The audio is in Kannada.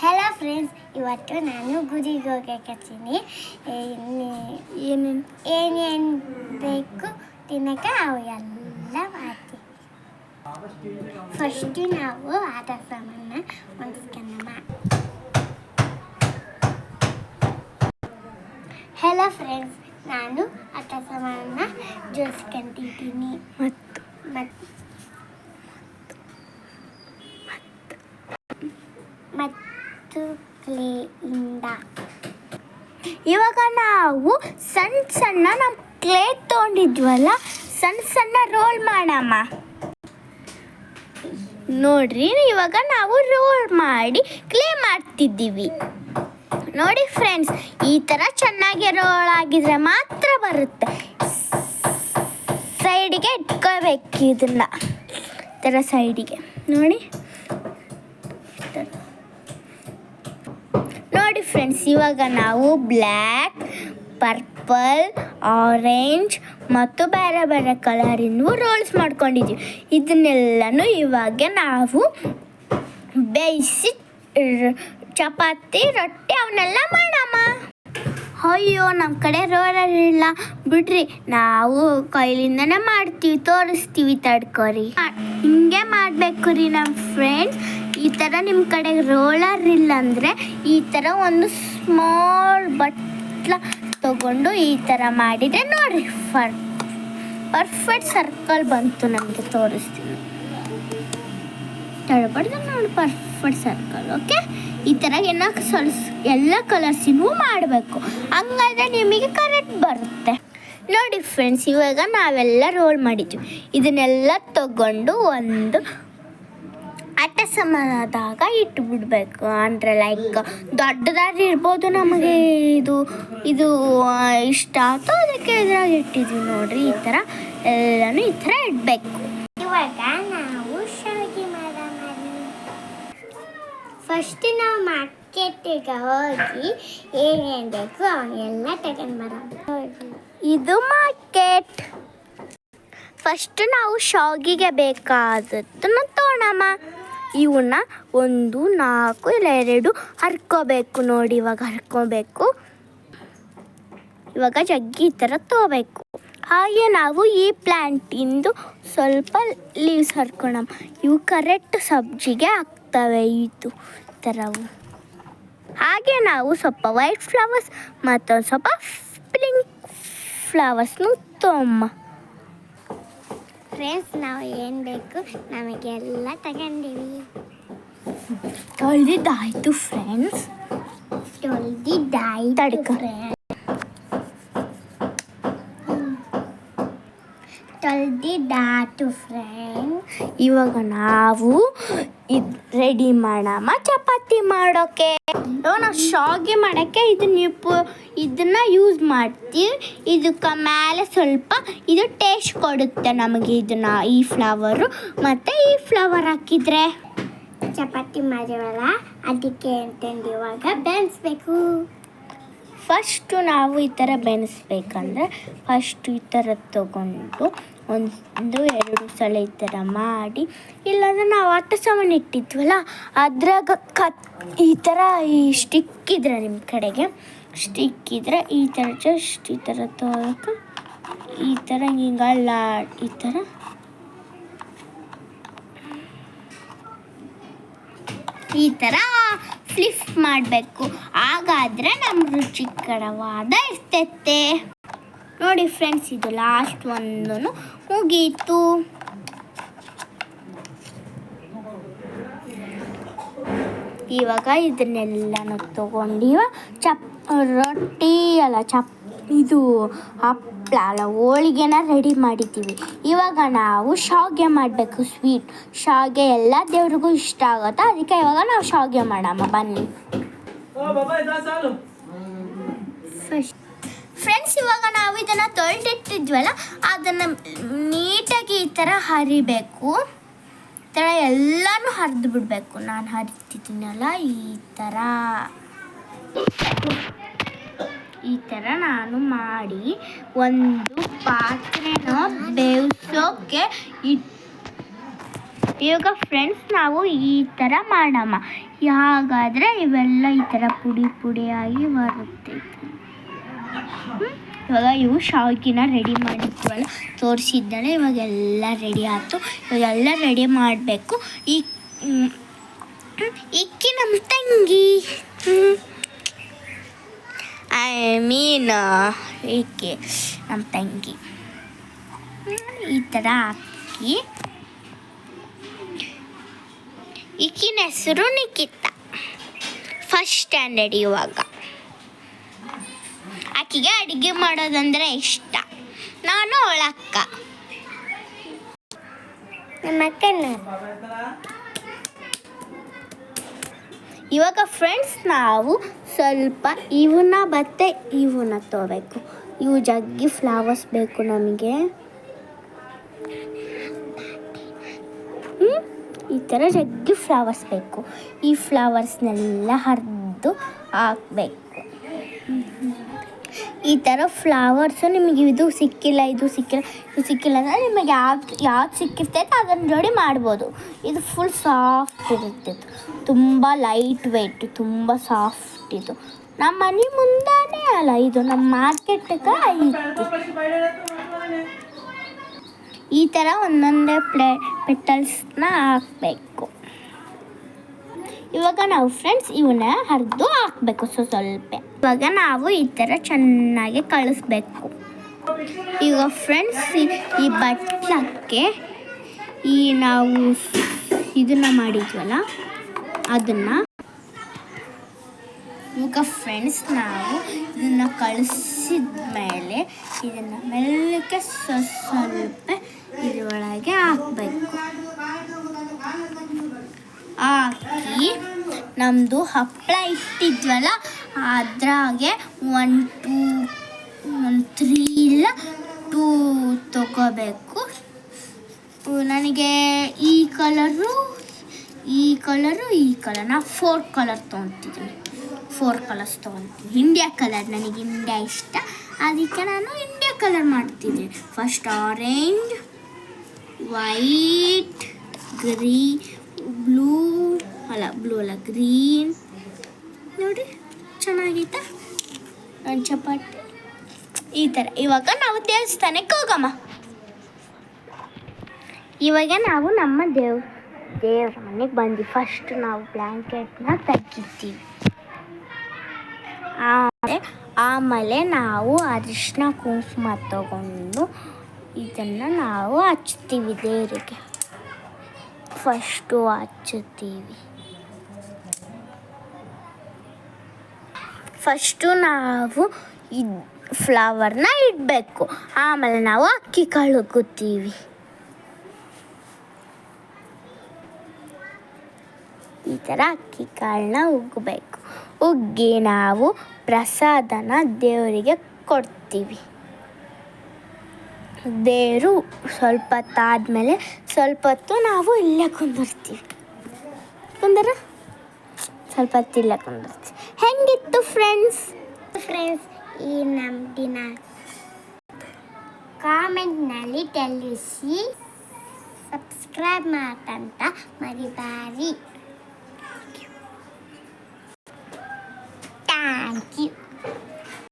ಹಲೋ ಫ್ರೆಂಡ್ಸ್, ಇವತ್ತು ನಾನು ಗುಡಿಗೆ ಹೋಗಕತ್ತೀನಿ. ಏನೇನು ಬೇಕು ತಿನ್ನಕ್ಕೆ ಅವು ಎಲ್ಲ ಮಾಡ್ತೀವಿ. ಫಸ್ಟು ನಾವು ಆಟ ಸಾಮಾನ ಹೊಂದಿಸ್ಕೊಂಡಮ್ಮ. ಹಲೋ ಫ್ರೆಂಡ್ಸ್, ನಾನು ಆಟ ಸಾಮಾನ ಜೋಡಿಸ್ಕೊಂತಿದ್ದೀನಿ ಮತ್ತು ಕ್ಲೇಯಿಂದ. ಇವಾಗ ನಾವು ಸಣ್ಣ ನಮ್ಮ ಕ್ಲೇ ತೊಗೊಂಡಿದ್ವಲ್ಲ, ಸಣ್ಣ ರೋಲ್ ಮಾಡಮ್ಮ. ನೋಡ್ರಿ, ಇವಾಗ ನಾವು ರೋಲ್ ಮಾಡಿ ಕ್ಲೇ ಮಾಡ್ತಿದ್ದೀವಿ. ನೋಡಿ ಫ್ರೆಂಡ್ಸ್, ಈ ಥರ ಚೆನ್ನಾಗಿ ರೋಲ್ ಆಗಿದ್ರೆ ಮಾತ್ರ ಬರುತ್ತೆ. ಸೈಡಿಗೆ ಇಟ್ಕೋಬೇಕು ಇದನ್ನ, ಈ ಥರ ಸೈಡಿಗೆ ನೋಡಿ ಫ್ರೆಂಡ್ಸ್. ಇವಾಗ ನಾವು ಬ್ಲ್ಯಾಕ್, ಪರ್ಪಲ್, ಆರೆಂಜ್ ಮತ್ತು ಬೇರೆ ಬೇರೆ ಕಲರಿನೂ ರೋಲ್ಸ್ ಮಾಡ್ಕೊಂಡಿದ್ದೀವಿ. ಇದನ್ನೆಲ್ಲನೂ ಇವಾಗ ನಾವು ಬೇಯಿಸಿ ಚಪಾತಿ, ರೊಟ್ಟಿ ಅವನ್ನೆಲ್ಲ ಮಾಡಮ್ಮ. ಅಯ್ಯೋ, ನಮ್ಮ ಕಡೆ ರೋಲರ್ ಇಲ್ಲ ಬಿಡ್ರಿ, ನಾವು ಕೈಲಿಂದನೇ ಮಾಡ್ತೀವಿ, ತೋರಿಸ್ತೀವಿ, ತಡ್ಕೊರಿ. ಹಿಂಗೆ ಮಾಡಬೇಕು ರೀ ನಮ್ಮ ಫ್ರೆಂಡ್ಸ್. ಈ ಥರ ನಿಮ್ಮ ಕಡೆ ರೋಲರ್ ಇಲ್ಲ ಅಂದರೆ ಈ ಥರ ಒಂದು ಸ್ಮಾಲ್ ಬಟ್ಲ ತಗೊಂಡು ಈ ಥರ ಮಾಡಿದರೆ ನೋಡಿರಿ, ಪರ್ಫೆಕ್ಟ್ ಸರ್ಕಲ್ ಬಂತು. ನಮಗೆ ತೋರಿಸ್ತೀನಿ, ತಡಬಾರ್ದು ನೋಡಿ, ಪರ್ಫೆಕ್ಟ್ ಸರ್ಕಲ್. ಓಕೆ, ಈ ಥರ ಎಲ್ಲ ಕಲರ್ಸಿನೂ ಮಾಡಬೇಕು, ಹಂಗಾದ್ರೆ ನಿಮಗೆ ಕರೆಕ್ಟ್ ಬರುತ್ತೆ. ನೋಡಿ ಫ್ರೆಂಡ್ಸ್, ಇವಾಗ ನಾವೆಲ್ಲ ರೋಲ್ ಮಾಡಿದ್ವಿ. ಇದನ್ನೆಲ್ಲ ತಗೊಂಡು ಒಂದು ಆಟ ಸಾಮಾನದಾಗ ಇಟ್ಬಿಡ್ಬೇಕು. ಅಂದರೆ ಲೈಕ್ ದೊಡ್ಡದಾಗಿ ಇರ್ಬೋದು, ನಮಗೆ ಇದು ಇಷ್ಟ ಆಯ್ತು ಅದಕ್ಕೆ ಇದ್ರಾಗ ಇಟ್ಟಿದ್ವಿ. ನೋಡ್ರಿ, ಈ ಥರ ಎಲ್ಲನೂ ಈ ಥರ ಇಡಬೇಕು. ಇವಾಗ ನಾವು ಶಾವಿಗೆ ಮಾಡೋಣ. ಫಸ್ಟ್ ನಾವು ಮಾರ್ಕೆಟಿಗೆ ಹೋಗಿ ಏನೇನು ಬೇಕು ಅವನ್ನೆಲ್ಲ ತಗೊಂಡು ಬರೋಣ. ಇದು ಮಾರ್ಕೆಟ್. ಫಸ್ಟ್ ನಾವು ಶಾವಿಗೆಗೆ ಬೇಕಾದದ್ದನ್ನು ತೊಗೊಳಮ್ಮ. ಇವನ್ನ 1, 4 ಇಲ್ಲ 2 ಹರ್ಕೋಬೇಕು. ನೋಡಿ, ಇವಾಗ ಹರ್ಕೋಬೇಕು. ಇವಾಗ ಜಗ್ಗಿ ಈ ಥರ ತೊಗೋಬೇಕು. ಹಾಗೆ ನಾವು ಈ ಪ್ಲ್ಯಾಂಟಿಂದು ಸ್ವಲ್ಪ ಲೀವ್ಸ್ ಹರ್ಕೊಳಮ್ಮ. ಇವು ಕರೆಕ್ಟ್ ಸಬ್ಜಿಗೆ ಆಗ್ತವೆ, ಇದು ಥರವು. ಹಾಗೆ ನಾವು ಸ್ವಲ್ಪ ವೈಟ್ ಫ್ಲವರ್ಸ್ ಮತ್ತು ಸ್ವಲ್ಪ ಪಿಂಕ್ ಫ್ಲವರ್ಸ್ನು ತೊಗೊಮ್ಮ. ಫ್ರೆಂಡ್ಸ್, ನಾವು ಏನು ಬೇಕು ನಮಗೆಲ್ಲ ತಗೊಂಡಿವಿ. ತೊಳೆದಿದ್ದಾಯ್ತು ಫ್ರೆಂಡ್ಸ್, ತೊಳೆದಿದ್ದಾಯ್ತು ಫ್ರೆಂಡ್ಸ್. ಇವಾಗ ನಾವು ರೆಡಿ ಮಾಡಮ್ಮ ಚಪಾತಿ ಮಾಡೋಕ್ಕೆ. ನಾವು ಶಾವಿಗೆ ಮಾಡೋಕ್ಕೆ ಇದನ್ನು ಯೂಸ್ ಮಾಡ್ತೀವಿ. ಇದಕ್ಕೆ ಮೇಲೆ ಸ್ವಲ್ಪ ಇದು ಟೇಸ್ಟ್ ಕೊಡುತ್ತೆ ನಮಗೆ. ಈ ಫ್ಲವರು ಮತ್ತು ಈ ಫ್ಲವರ್ ಹಾಕಿದರೆ ಚಪಾತಿ ಮಾಡಿವಲ್ಲ, ಅದಕ್ಕೆ ಅಂತಂದು ಇವಾಗ ಬೆಳೆಸ್ಬೇಕು. ಫಸ್ಟು ನಾವು ಈ ಥರ ಬೆಳೆಸ್ಬೇಕಂದ್ರೆ ಫಸ್ಟು ಈ ಥರ ತೊಗೊಂಡು 1-2 ಸಲ ಈ ಥರ ಮಾಡಿ, ಇಲ್ಲಾಂದ್ರೆ ನಾವು ಆಟ ಸಾಮಾನು ಇಟ್ಟಿದ್ವಲ್ಲ ಅದ್ರಾಗ ಈ ಥರ ಈ ಸ್ಟಿಕ್ ಇದ್ರೆ, ನಿಮ್ಮ ಕಡೆಗೆ ಸ್ಟಿಕ್ ಇದ್ರೆ ಈ ಥರ ಜಸ್ಟ್ ಈ ಥರ ತೊಗೊಳಕ್ಕೆ ಈ ಥರ ಹಿಂಗಲ್ಲ, ಈ ಥರ ಫ್ಲಿಪ್ ಮಾಡಬೇಕು. ಹಾಗಾದರೆ ನಮ್ಮ ರುಚಿಕರವಾದ ಇರ್ತೈತೆ. ನೋಡಿ ಫ್ರೆಂಡ್ಸ್, ಇದು ಲಾಸ್ಟ್ ಒಂದು ಮುಗೀತು. ಇವಾಗ ಇದನ್ನೆಲ್ಲನೂ ತೊಗೊಂಡಿವ ರೊಟ್ಟಿ ಇದು ಹಪ್ಪಳ ಹೋಳಿಗೆನ ರೆಡಿ ಮಾಡಿದ್ದೀವಿ. ಇವಾಗ ನಾವು ಶಾವಿಗೆ ಮಾಡಬೇಕು. ಸ್ವೀಟ್ ಶಾವಿಗೆ ಎಲ್ಲ ದೇವ್ರಿಗೂ ಇಷ್ಟ ಆಗುತ್ತೆ, ಅದಕ್ಕೆ ಇವಾಗ ನಾವು ಶಾವಿಗೆ ಮಾಡಮ್ಮ ಬನ್ನಿ. ಫ್ರೆಂಡ್ಸ್, ಇವಾಗ ನಾವು ಇದನ್ನು ತೊಳೆದಿಟ್ಟಿದ್ವಲ್ಲ ಅದನ್ನು ನೀಟಾಗಿ ಈ ಥರ ಹರಿಬೇಕು. ಈ ಥರ ಎಲ್ಲನೂ ಹರಿದು ಬಿಡಬೇಕು. ನಾನು ಹರಿತಿದ್ದೀನಲ್ಲ, ಈ ಥರ ನಾನು ಮಾಡಿ ಒಂದು ಪಾತ್ರೆನ ಬೇಯಿಸೋಕ್ಕೆ ಇವಾಗ ಫ್ರೆಂಡ್ಸ್ ನಾವು ಈ ಥರ ಮಾಡೋಣ. ಹಾಗಾದರೆ ಇವೆಲ್ಲ ಈ ಥರ ಪುಡಿ ಪುಡಿಯಾಗಿ ಬರುತ್ತೆ. ಇವಾಗ ಇವು ಶಾವಿಗೆನ ರೆಡಿ ಮಾಡಿದ್ವಲ್ಲ, ತೋರಿಸಿದ್ದಾಳೆ. ಇವಾಗೆಲ್ಲ ರೆಡಿ ಆಯಿತು. ಇವಾಗೆಲ್ಲ ರೆಡಿ ಮಾಡಬೇಕು. ಇಕ್ಕಿ ನಮ್ಮ ತಂಗಿ, ಐ ಮೀನ್ ಏಕೆ ನಮ್ಮ ತಂಗಿ ಈ ಥರ ಹಾಕಿ, ಈಕಿನ ಹೆಸರು ನಿಖಿತಾ, ಫಸ್ಟ್ ಸ್ಟ್ಯಾಂಡರ್ಡ್. ಇವಾಗ ಆಕೆಗೆ ಅಡುಗೆ ಮಾಡೋದಂದರೆ ಇಷ್ಟ. ನಾನು ಅವಳಕ್ಕ. ನಮ್ಮ ಅಕ್ಕನ ಇವಾಗ ಫ್ರೆಂಡ್ಸ್ ನಾವು ಸ್ವಲ್ಪ ಇವನ್ನ ಮತ್ತು ಇವನ್ನ ತಗೋಬೇಕು. ಇವು ಜಗ್ಗಿ ಫ್ಲವರ್ಸ್ ಬೇಕು ನಮಗೆ. ಈ ಥರ ಜಗ್ಗಿ ಫ್ಲವರ್ಸ್ ಬೇಕು. ಈ ಫ್ಲವರ್ಸ್ನೆಲ್ಲ ಹರಿದು ಹಾಕಬೇಕು. ಈ ಥರ ಫ್ಲವರ್ಸು ನಿಮಗೆ ಇದು ಸಿಕ್ಕಿಲ್ಲ ಅಂದರೆ ನಿಮಗೆ ಯಾವ್ದು ಸಿಕ್ಕಿರ್ತೈತೆ ಅದನ್ನು ಜೋಡಿ ಮಾಡ್ಬೋದು. ಇದು ಫುಲ್ ಸಾಫ್ಟ್ ಇರುತ್ತೆ, ತುಂಬ ಲೈಟ್ ವೆಯ್ಟ್, ತುಂಬ ಸಾಫ್ಟ್. ಇದು ನಮ್ಮ ಮನೆ ಮುಂದಾನೇ ಅಲ್ಲ, ಇದು ನಮ್ಮ ಮಾರ್ಕೆಟ್ಗೆ ಐತಿ. ಈ ಥರ ಒಂದೊಂದೇ ಪೆಟಲ್ಸ್ನ ಹಾಕಬೇಕು. ಇವಾಗ ನಾವು ಫ್ರೆಂಡ್ಸ್ ಇವನ್ನ ಹರಿದು ಹಾಕಬೇಕು ಸ್ವಲ್ಪ. ಇವಾಗ ನಾವು ಈ ಥರ ಚೆನ್ನಾಗಿ ಕಳಿಸ್ಬೇಕು. ಈಗ ಫ್ರೆಂಡ್ಸ್ ಈ ಬಟ್ಲಕ್ಕೆ ನಾವು ಇದನ್ನು ಮಾಡಿದ್ವಲ್ಲ ಅದನ್ನು, ಈಗ ಫ್ರೆಂಡ್ಸ್ ನಾವು ಇದನ್ನು ಕಳಿಸಿದ ಮೇಲೆ ಇದನ್ನು ಮೆಲ್ಲಕ್ಕೆ ಸ್ವಲ್ಪ ಇದರೊಳಗೆ ಹಾಕಬೇಕು. ಹಾಕಿ ನಮ್ಮದು ಹಪ್ಪಳ ಇಟ್ಟಿದ್ವಲ್ಲ ಅದ್ರಾಗೆ 1 2 ಇಲ್ಲ 2 ತಗೋಬೇಕು. ನನಗೆ ಈ ಕಲರು ನಾ 4 ಕಲರ್ ತೊಗೊತಿದ್ದೀನಿ. 4 ಕಲರ್ಸ್ ತೊಗೊತೀನಿ. ಇಂಡಿಯಾ ಕಲರ್, ನನಗೆ ಇಂಡಿಯಾ ಇಷ್ಟ, ಅದಕ್ಕೆ ನಾನು ಇಂಡಿಯಾ ಕಲರ್ ಮಾಡ್ತಿದ್ದೀನಿ. ಫಸ್ಟ್ ಆರೆಂಜ್, ವೈಟ್, ಬ್ಲೂ ಅಲ್ಲ ಗ್ರೀನ್. ನೋಡಿ ಚೆನ್ನಾಗೈತಾ ಒಂದು ಚಪಾತಿ ಈ ಥರ. ಇವಾಗ ನಾವು ದೇವಸ್ಥಾನಕ್ಕೆ ಹೋಗಮ್ಮ. ಇವಾಗ ನಾವು ನಮ್ಮ ದೇವ್ರ ಮನೆಗೆ ಬಂದ್ವಿ. ಫಸ್ಟ್ ನಾವು ಬ್ಲ್ಯಾಂಕೆಟ್ನ ತೆಗಿತೀವಿ. ಆಮೇಲೆ ನಾವು ಅರಿಶಿನ ಕುಂಕುಮ ತಗೊಂಡು ಇದನ್ನು ನಾವು ಹಚ್ತೀವಿ ದೇವರಿಗೆ. ಫಸ್ಟು ಹಚ್ಚುತ್ತೀವಿ. ಫಸ್ಟು ನಾವು ಫ್ಲವರ್ನ ಇಡಬೇಕು. ಆಮೇಲೆ ನಾವು ಅಕ್ಕಿ ಕಾಳು ಉಗ್ಗುತ್ತೀವಿ. ಈ ಥರ ಅಕ್ಕಿ ಕಾಳನ್ನ ಉಗ್ಗಬೇಕು. ಉಗ್ಗಿ ನಾವು ಪ್ರಸಾದನ ದೇವರಿಗೆ ಕೊಡ್ತೀವಿ. ದೇವರು ಸ್ವಲ್ಪ ಹೊತ್ತಾದಮೇಲೆ ಸ್ವಲ್ಪ ಹೊತ್ತು ನಾವು ಇಲ್ಲೇ ಕುಂದಿರ್ತೀವಿ. ಸ್ವಲ್ಪ ಹೊತ್ತು ಇಲ್ಲೇ ಕುಂದಿರ್ತೀವಿ. ಹೆಂಗಿತ್ತು ಫ್ರೆಂಡ್ಸ್ ಈ ನಮ್ಮ ದಿನ ಕಾಮೆಂಟ್ನಲ್ಲಿ ತಿಳಿಸಿ. ಸಬ್ಸ್ಕ್ರೈಬ್ ಮಾಡಂತ ಮರಿಬೇಡಿ. Thank you.